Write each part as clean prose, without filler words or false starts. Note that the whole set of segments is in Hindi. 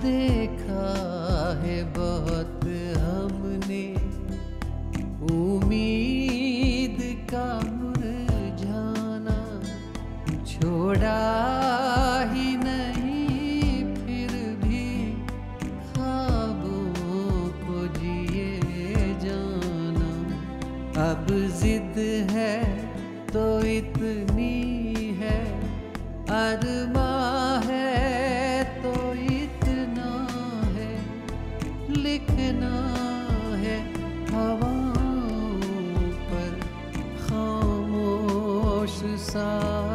देखा है बहुत हमने उम्मीद का मुरझाना, छोड़ा ही नहीं फिर भी ख्वाबों को जिए जाना। अब जिद है तो इतनी है, अरमां है तो इतना है, लिखना है हवाओं पर खामोश सा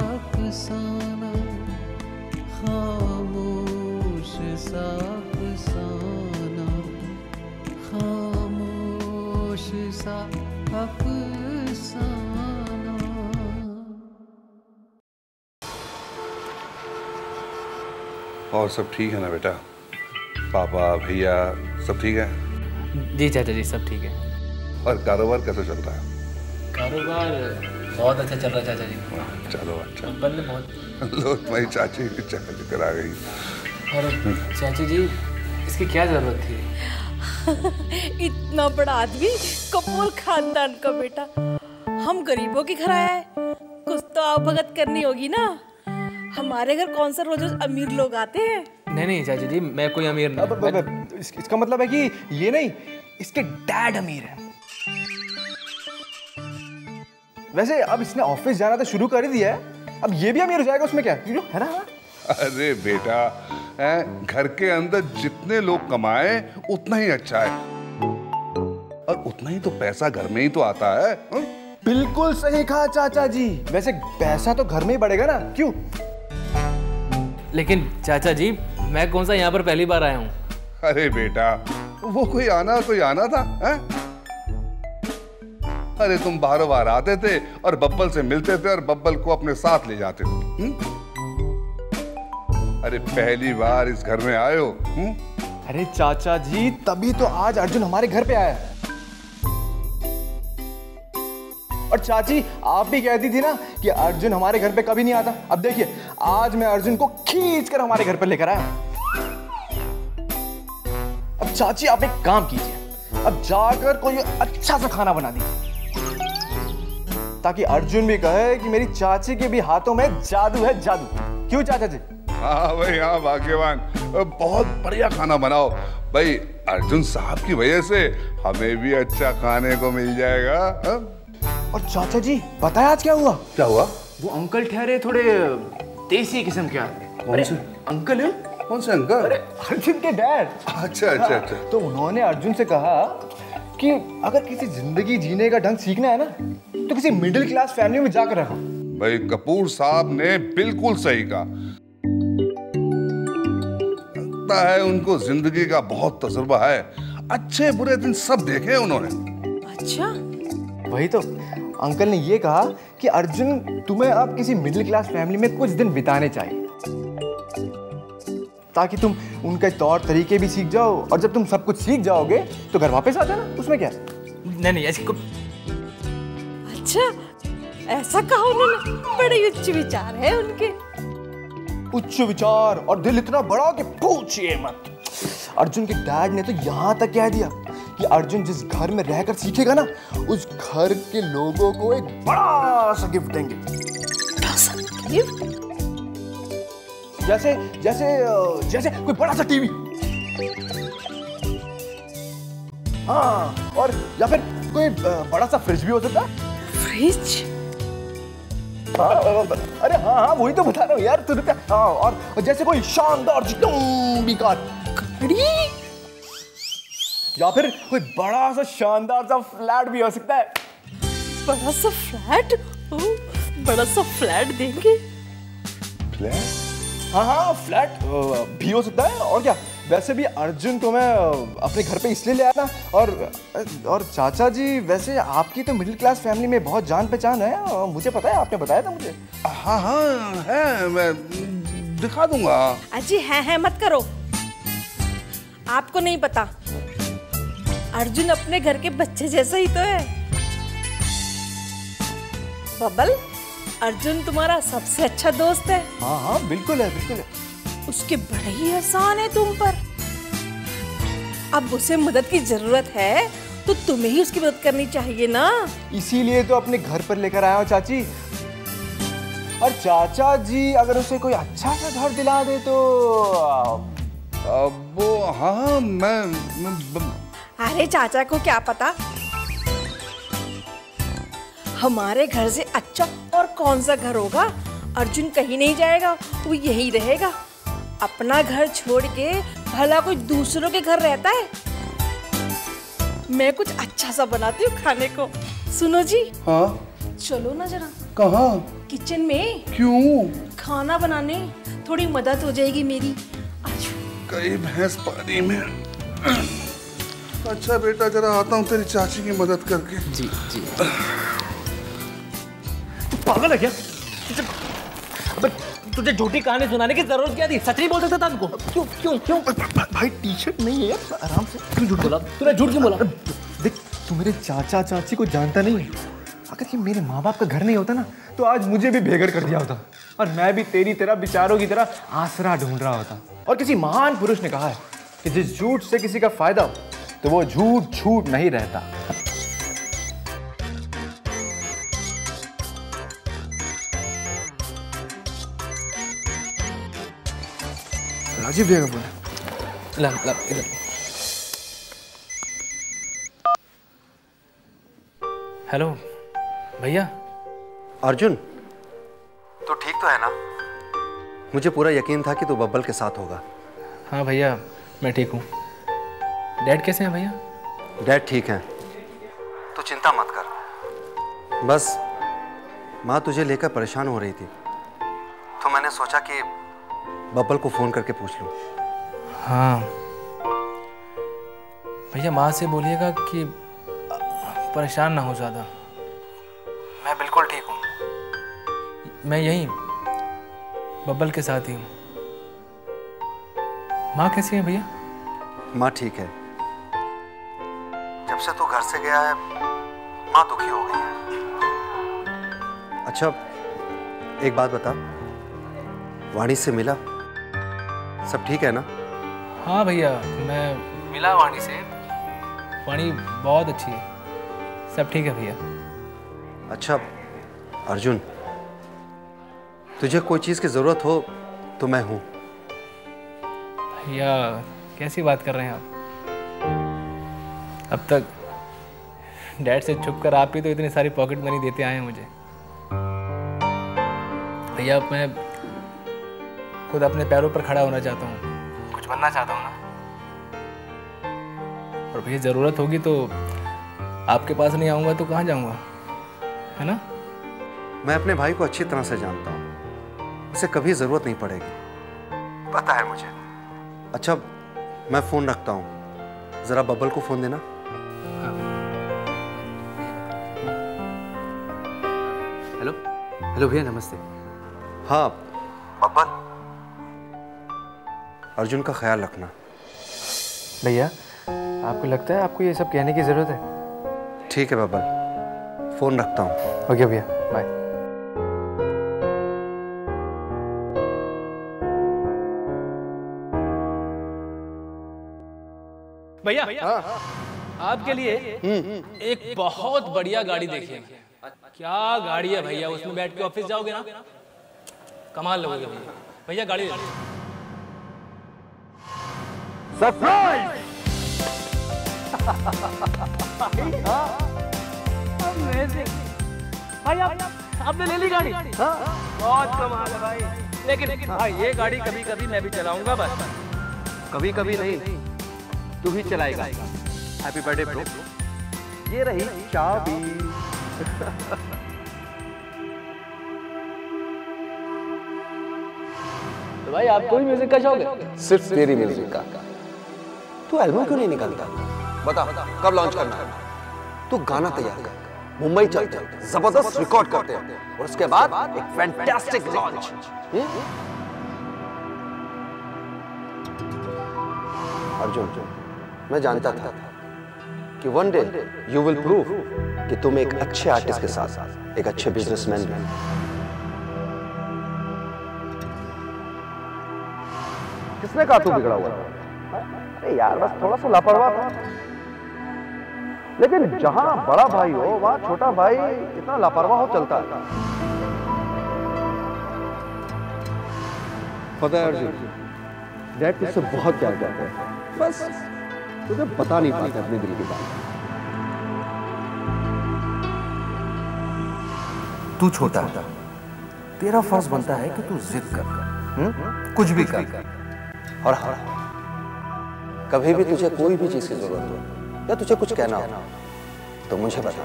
अफसाना, खामोश सा अफसाना, खामोश सा अफसाना। और सब ठीक है ना बेटा? पापा भैया सब ठीक है? जी चाचा जी सब ठीक है। और कारोबार कैसा चल रहा है? कारोबार बहुत अच्छा चल रहा है चाचा जी। चलो अच्छा। बल्ले बहुत। लो तुम्हारी चाची चाचा जी आ गई। और चाची जी इसकी क्या जरूरत थी? इतना बड़ा आदमी, कपूर खानदान का बेटा, हम गरीबों के घर आया है, कुछ तो आवभगत करनी होगी ना। हमारे घर कौन सा रोज रोज अमीर लोग आते हैं? नहीं चाचा जी मैं कोई अमीर नहीं। इसका मतलब है कि ये नहीं, इसके डैड अमीर है। वैसे अब इसने ऑफिस जाना तो शुरू कर ही दिया है, अब ये भी अमीर हो जाएगा, उसमें क्या है ना? अरे बेटा घर के अंदर जितने लोग कमाए उतना ही अच्छा है, और उतना ही तो पैसा घर में ही तो आता है। बिल्कुल सही कहा चाचा जी। वैसे पैसा तो घर में ही बढ़ेगा ना, क्यों? लेकिन चाचा जी मैं कौन सा यहाँ पर पहली बार आया हूँ? अरे बेटा वो कोई आना था है? अरे तुम बार बार आते थे और बब्बल से मिलते थे और बब्बल को अपने साथ ले जाते थे। अरे पहली बार इस घर में आए हो। अरे चाचा जी तभी तो आज अर्जुन हमारे घर पे आया। और चाची आप भी कहती थी ना कि अर्जुन हमारे घर पे कभी नहीं आता। अब देखिए आज मैं अर्जुन को खींच कर हमारे घर पे लेकर आया। अब चाची आप एक काम कीजिए, अब जाकर कोई अच्छा सा खाना बना दीजिए ताकि अर्जुन भी कहे कि मेरी चाची के भी हाथों में जादू है, जादू। क्यों चाचा जी? हाँ भाई हाँ भाग्यवान, बहुत बढ़िया खाना बनाओ भाई। अर्जुन साहब की वजह से हमें भी अच्छा खाने को मिल जाएगा। हा? और चाचा जी बताया आज क्या हुआ? क्या हुआ? वो अंकल ठहरे थोड़े देसी किस्म के आदमी। कौन से अंकल है? कौन से अंकल? अरे अर्जुन के डैड। अच्छा। तो उन्होंने अर्जुन से कहा कि अगर किसी जिंदगी जीने का ढंग सीखना है ना तो किसी मिडिल क्लास फैमिली में जाकर रहो। भाई कपूर साहब ने बिल्कुल सही कहा। लगता है उनको जिंदगी का बहुत तजुर्बा है, अच्छे बुरे दिन सब देखे उन्होंने। अच्छा वही तो अंकल ने ये कहा कि अर्जुन तुम्हें अब किसी मिडिल क्लास फैमिली में कुछ दिन बिताने चाहिए ताकि तुम उनके तौर तरीके भी सीख जाओ, और जब तुम सब कुछ सीख जाओगे तो घर वापस आ जाना, उसमें क्या? नहीं ऐसी को। अच्छा ऐसा कहा उन्होंने? बड़े उच्च विचार है उनके। उच्च विचार और दिल इतना बड़ा कि पूछिए मत। अर्जुन के डैड ने तो यहाँ तक कह दिया कि अर्जुन जिस घर में रहकर सीखेगा ना उस घर के लोगों को एक बड़ा सा गिफ्ट देंगे। बड़ा सा गिफ्ट? जैसे जैसे जैसे कोई बड़ा सा टीवी, हाँ, और या फिर कोई बड़ा सा फ्रिज भी हो सकता है। फ्रिज? हाँ, अरे हाँ वही तो बता रहा हूँ यार तुझे। हाँ, और जैसे कोई शानदार लंबी कार, गाड़ी, या फिर कोई बड़ा सा शानदार सा फ्लैट भी हो सकता है। बड़ा सा फ्लैट? बड़ा सा फ्लैट देंगे? फ्लैट? हाँ फ्लैट भी हो सकता है, और क्या। वैसे भी अर्जुन को मैं अपने घर पे इसलिए ले आया ना। और चाचा जी वैसे आपकी तो मिडिल क्लास फैमिली में बहुत जान पहचान है, मुझे पता है, आपने बताया था मुझे। हाँ है, मैं दिखा दूंगा। अजी है मत करो, आपको नहीं पता अर्जुन अपने घर के बच्चे जैसा ही तो है। बबल, अर्जुन तुम्हारा सबसे अच्छा दोस्त है। हाँ बिल्कुल है, बिल्कुल है। उसके बड़े ही एहसान है तुम पर। अब उसे मदद की जरूरत है तो तुम्हें ही उसकी मदद करनी चाहिए ना। इसीलिए तो अपने घर पर लेकर आया हूँ चाची। और चाचा जी अगर उसे कोई अच्छा सा घर दिला दे तो वो हाँ मैं अरे चाचा को क्या पता, हमारे घर से अच्छा और कौन सा घर होगा। अर्जुन कहीं नहीं जाएगा, वो यहीं रहेगा। अपना घर छोड़ के भला कोई दूसरों के घर रहता है। मैं कुछ अच्छा सा बनाती हूँ खाने को। सुनो जी। हाँ चलो ना जरा। कहाँ? किचन में। क्यों? खाना बनाने, थोड़ी मदद हो जाएगी मेरी। आज कई भैंस पानी में। अच्छा बेटा जरा आता हूँ तेरी चाची की मदद करके। जी जी। तू पागल है क्या? तुझे झूठी कहानी सुनाने की जरूरत क्या थी? सच नहीं बोल सकता था उनको? क्यों क्यों क्यों? भाई टी शर्ट नहीं है यार, आराम से। क्यों झूठ बोला? तूने झूठ क्यों बोला? देख तू मेरे चाचा चाची को जानता नहीं है। अगर ये मेरे माँ बाप का घर नहीं होता ना तो आज मुझे भी बेघर कर दिया होता और मैं भी तेरी तरह बेचारों की तरह आसरा ढूंढ रहा होता। और किसी महान पुरुष ने कहा है कि जिस झूठ से किसी का फायदा हो तो वो झूठ झूठ नहीं रहता। राजीव भैया का फोन है। ला ला इधर। हेलो भैया। अर्जुन, तू ठीक तो है ना? मुझे पूरा यकीन था कि तू बब्बल के साथ होगा। हाँ भैया मैं ठीक हूँ। डैड कैसे हैं भैया? डैड ठीक हैं, तू चिंता मत कर। बस माँ तुझे लेकर परेशान हो रही थी तो मैंने सोचा कि बब्बल को फोन करके पूछ लूं। हाँ भैया माँ से बोलिएगा कि परेशान ना हो ज़्यादा। मैं बिल्कुल ठीक हूँ। मैं यहीं बब्बल के साथ ही हूँ। माँ कैसी है भैया? माँ ठीक है। जब से तू घर से गया है माँ दुखी हो गई है। अच्छा एक बात बता, वाणी से मिला? सब ठीक है ना? हाँ भैया मैं मिला वाणी से। वाणी बहुत अच्छी है, सब ठीक है भैया। अच्छा अर्जुन, तुझे कोई चीज़ की ज़रूरत हो तो मैं हूँ। भैया कैसी बात कर रहे हैं आप? अब तक डैड से छुप कर आप ही तो इतनी सारी पॉकेट मनी देते आए हैं मुझे। भैया मैं खुद अपने पैरों पर खड़ा होना चाहता हूँ, कुछ बनना चाहता हूँ ना। और भैया ज़रूरत होगी तो आपके पास नहीं आऊँगा तो कहाँ जाऊँगा, है ना? मैं अपने भाई को अच्छी तरह से जानता हूँ, उसे कभी ज़रूरत नहीं पड़ेगी, पता है मुझे। अच्छा मैं फ़ोन रखता हूँ, ज़रा बब्बल को फ़ोन देना। हेलो हेलो भैया नमस्ते। हाँ बब्बल, अर्जुन का ख्याल रखना। भैया आपको लगता है आपको ये सब कहने की जरूरत है? ठीक है बब्बल, फ़ोन रखता हूँ। ओके भैया बाय। भैया आपके लिए एक बहुत बढ़िया गाड़ी देखी है। क्या गाड़ी है भैया, उसमें बैठ के ऑफिस जाओगे ना, कमाल लगोगे भैया। भैया गाड़ी ले लो। सरप्राइज! भाई आपने ले ली गाड़ी? बहुत कमाल है भाई। लेकिन भाई ये गाड़ी कभी कभी मैं भी चलाऊंगा, बस कभी कभी नहीं, तू ही चलाएगा। Happy birthday bro. ये रही चाबी। तो भाई आपको भी म्यूजिक का शौक है? सिर्फ तेरी म्यूजिक का। तू एल्बम क्यों नहीं निकालता? बता कब लॉन्च करना है? तू गाना तैयार कर, मुंबई चलते हैं, जबरदस्त रिकॉर्ड करते हैं और उसके बाद एक फैंटास्टिक लॉन्च। अर्जुन, मैं जानता था कि one day you will prove कि तुम एक अच्छे आर्टिस्ट के साथ एक अच्छे बिजनेसमैन भी। किसने कहा तू बिगड़ा हुआ? अरे यार बस थोड़ा सा लापरवाह था, लेकिन जहां बड़ा भाई हो वहां छोटा भाई इतना लापरवाह हो चलता है। पता है अर्जुन, डैड तुझसे बहुत प्यार करते हैं, बस तुझे बता नहीं पाते अपने दिल की बात। तू छोटा है, तेरा फर्ज बनता है कि तू जिद कर, कुछ भी कर। और हाँ, कभी भी तुझे कोई भी चीज की जरूरत हो या तुझे कुछ कहना हो तो मुझे बता।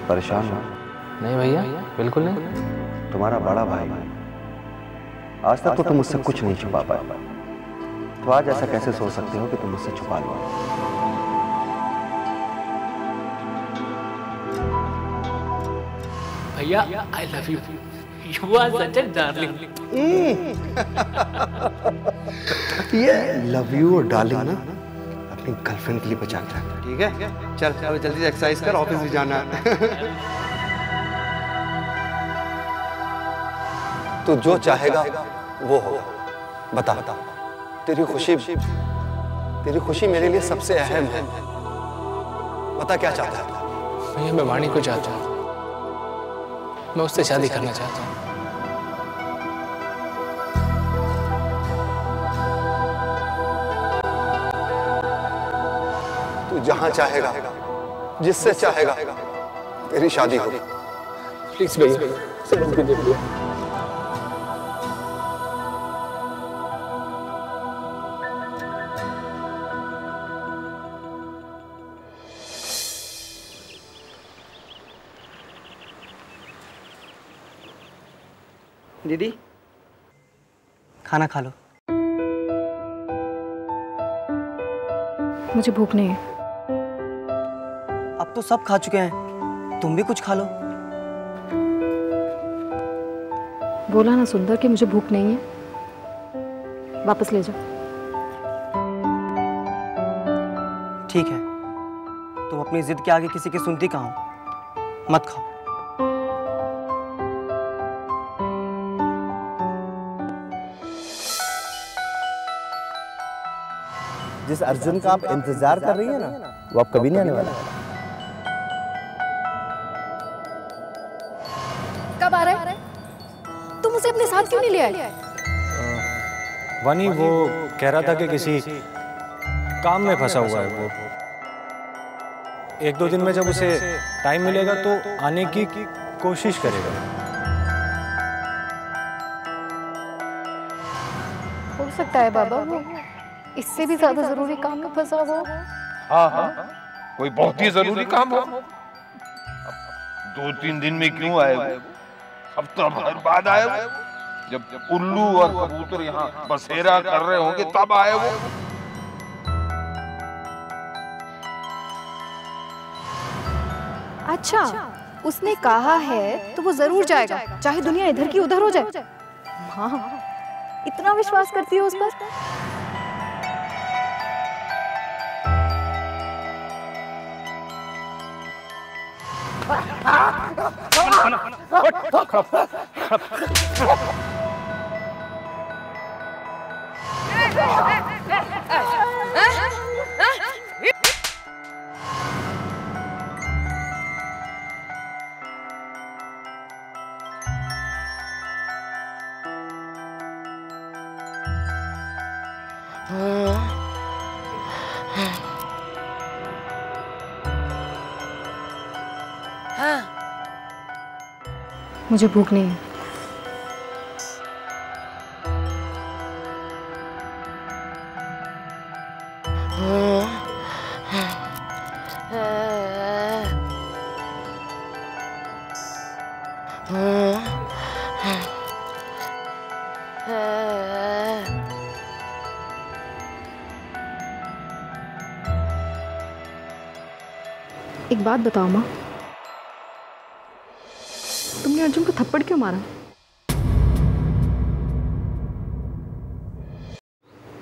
परेशान हो? नहीं भैया, बिल्कुल नहीं। तुम्हारा बड़ा भाई, आज तक तो तुम मुझसे कुछ नहीं छुपा पाए, तो आज ऐसा कैसे सोच सकते हो कि तुम मुझसे छुपा लो? भैया I love you, you are such a darling. ये लव यू और डार्लिंग ना अपनी गर्लफ्रेंड के लिए बचा के रख, ठीक है? चल अब जल्दी से एक्सरसाइज कर, ऑफिस भी जाना है। तू जो चाहेगा वो होगा। बता, तेरी खुशी मेरे लिए सबसे अहम है। बता क्या चाहता है? भैया मैं वाणी को चाहता हूँ, मैं उससे शादी करना चाहता हूँ। तू जहां चाहेगा, जिससे चाहेगा, तेरी शादी होगी। प्लीज भैया, समझ कीजिए भैया। दीदी खाना खा लो। मुझे भूख नहीं है। अब तो सब खा चुके हैं, तुम भी कुछ खा लो। बोला ना सुंदर कि मुझे भूख नहीं है, वापस ले जाओ। ठीक है, तुम अपनी जिद के आगे किसी की सुनती कहाँ हो? मत खाओ। जिस अर्जुन का आप इंतजार कर रही है ना, वो अब कभी नहीं आने वाला। कब आ रहा है? तुम उसे अपने साथ क्यों नहीं ले आए? वानी वो कह रहा था कि किसी काम में फंसा हुआ है वो। एक दो दिन में जब उसे टाइम मिलेगा तो आने की कोशिश करेगा। हो सकता है बाबा वो इससे भी ज्यादा जरूरी काम में फंसा हो। हाँ हाँ, कोई बहुत ही जरूरी काम हो। 2-3 दिन में क्यों आए वो? हफ्ता भर बाद आए वो। जब उल्लू और कबूतर यहाँ बसेरा कर रहे होंगे तब आए वो। अच्छा, उसने कहा है तो वो जरूर जाएगा, चाहे दुनिया इधर की उधर हो जाए। हाँ, इतना विश्वास करती हो उस पर? मुझे भूख नहीं है। एक बात बताओ माँ, तुमने अर्जुन को थप्पड़ क्यों मारा?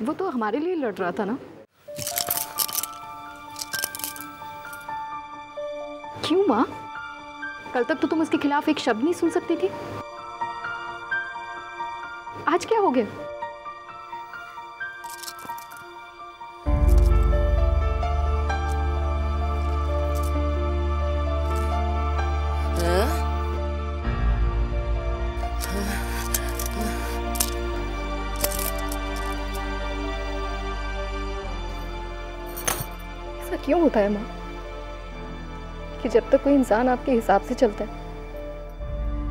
वो तो हमारे लिए लड़ रहा था ना। क्यों माँ? कल तक तो तुम उसके खिलाफ एक शब्द नहीं सुन सकती थी। आज क्या हो गया? ऐसा क्यों होता है माँ कि जब तक कोई इंसान आपके हिसाब से चलता है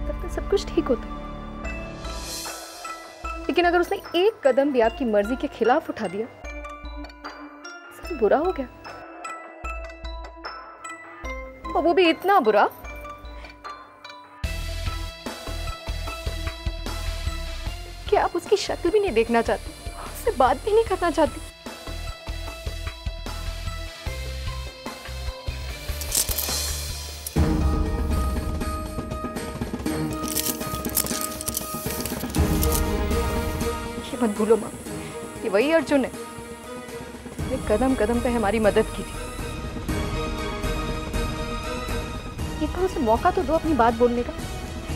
तब तक सब कुछ ठीक होता है, लेकिन अगर उसने एक कदम भी आपकी मर्जी के खिलाफ उठा दिया सब बुरा हो गया। और वो भी इतना बुरा कि आप उसकी शक्ल भी नहीं देखना चाहते, उससे बात भी नहीं करना चाहते। मत भूलो माँ, ये वही अर्जुन है जिसने कदम कदम पे हमारी मदद की थी। एक बार उसे मौका तो दो अपनी बात बोलने का।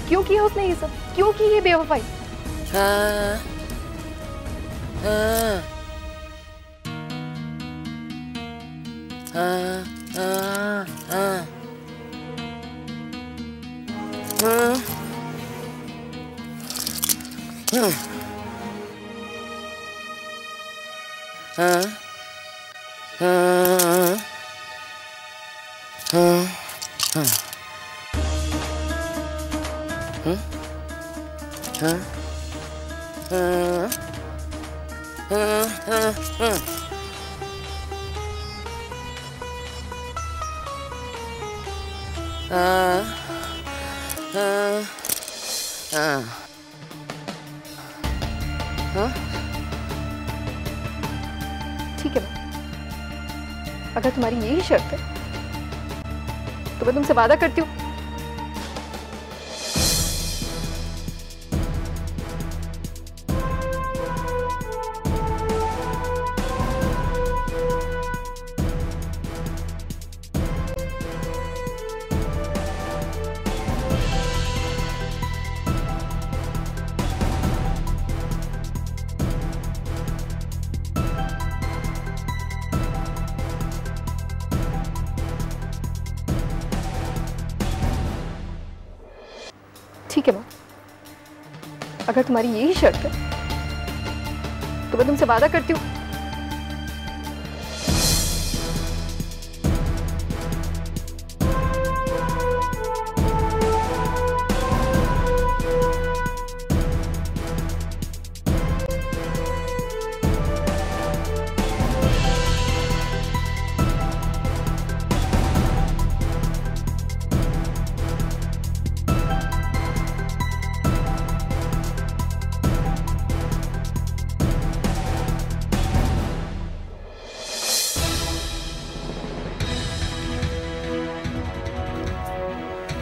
क्यों किया उसने ये सब? क्यों की ये बेवफाई? हाँ, हाँ, हाँ, हाँ, हाँ, हाँ, हाँ, हाँ, हाँ, हाँ, हाँ, ठीक है माँ, अगर तुम्हारी यही शर्त है तो मैं तुमसे वादा करती हूँ ठीक है माँ, अगर तुम्हारी यही शर्त है तो मैं तुमसे वादा करती हूँ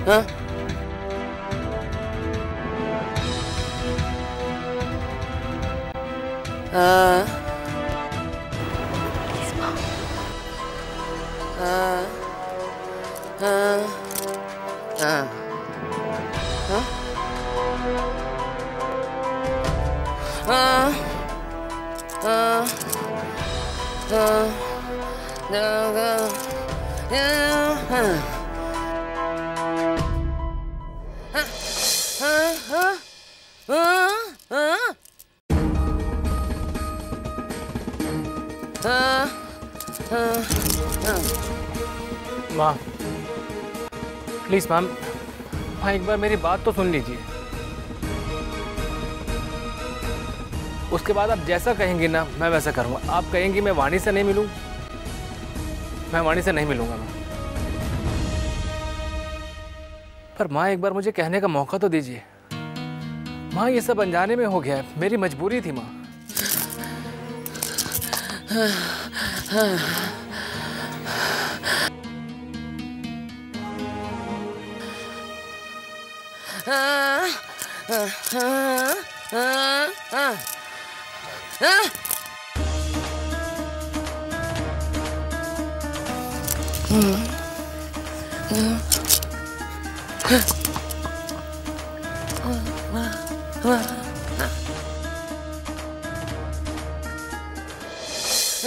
हाँ, हाँ, हाँ, हाँ, माँ प्लीज मैम, माँ एक बार मेरी बात तो सुन लीजिए। उसके बाद आप जैसा कहेंगी ना मैं वैसा करूँगा। आप कहेंगी मैं वाणी से नहीं मिलूँ, मैं वाणी से नहीं मिलूँगा माँ। पर माँ एक बार मुझे कहने का मौका तो दीजिए। माँ ये सब अनजाने में हो गया है, मेरी मजबूरी थी माँ।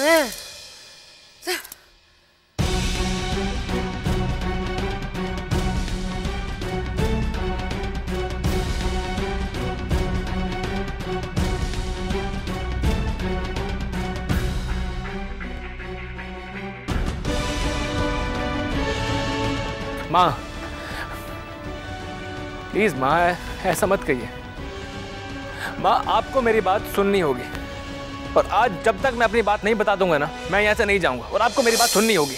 माँ प्लीज माँ, ऐसा मत कहिए। माँ आपको मेरी बात सुननी होगी, और आज जब तक मैं अपनी बात नहीं बता दूंगा ना, मैं यहाँ से नहीं जाऊंगा, और आपको मेरी बात सुननी होगी।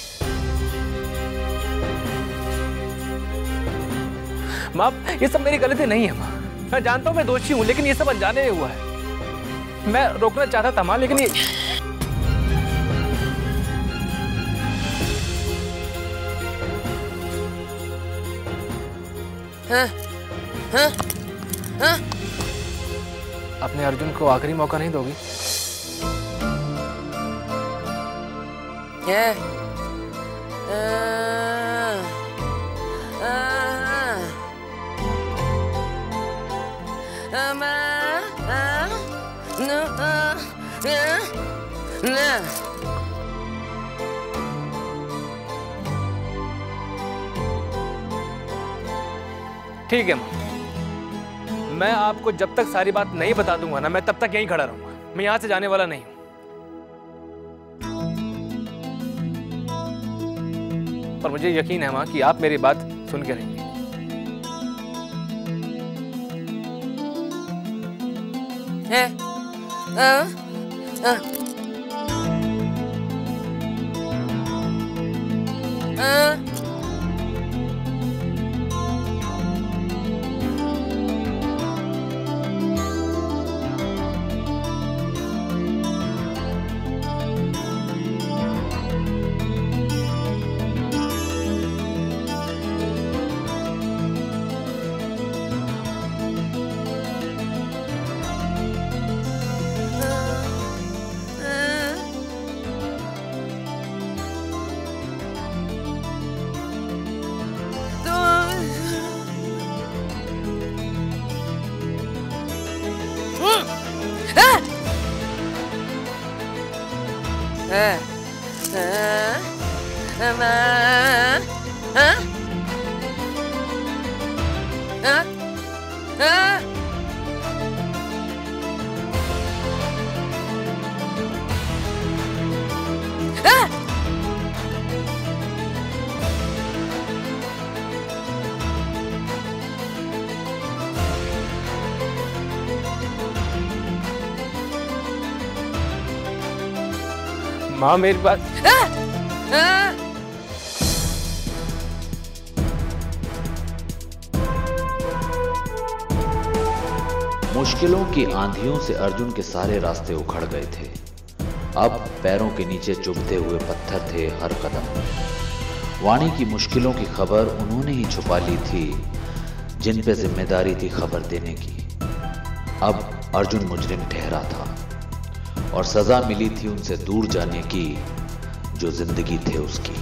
माँ ये सब मेरी गलती नहीं है माँ, मैं जानता हूँ मैं दोषी हूँ, लेकिन ये सब अनजाने में हुआ है। मैं रोकना चाहता था माँ, लेकिन ये अपने अर्जुन को आखिरी मौका नहीं दोगी? ठीक है माँ, मैं आपको जब तक सारी बात नहीं बता दूंगा ना, मैं तब तक यहीं खड़ा रहूंगा। मैं यहां से जाने वाला नहीं हूं। पर मुझे यकीन है माँ कि आप मेरी बात सुन के रहेंगे। माँ मेरी बात मुश्किलों की आंधियों से अर्जुन के सारे रास्ते उखड़ गए थे। अब पैरों के नीचे चुभते हुए पत्थर थे हर कदम। वाणी की मुश्किलों की खबर उन्होंने ही छुपा ली थी जिन पे जिम्मेदारी थी खबर देने की। अब अर्जुन मुजरिम ठहरा था और सजा मिली थी उनसे दूर जाने की जो जिंदगी थे उसकी।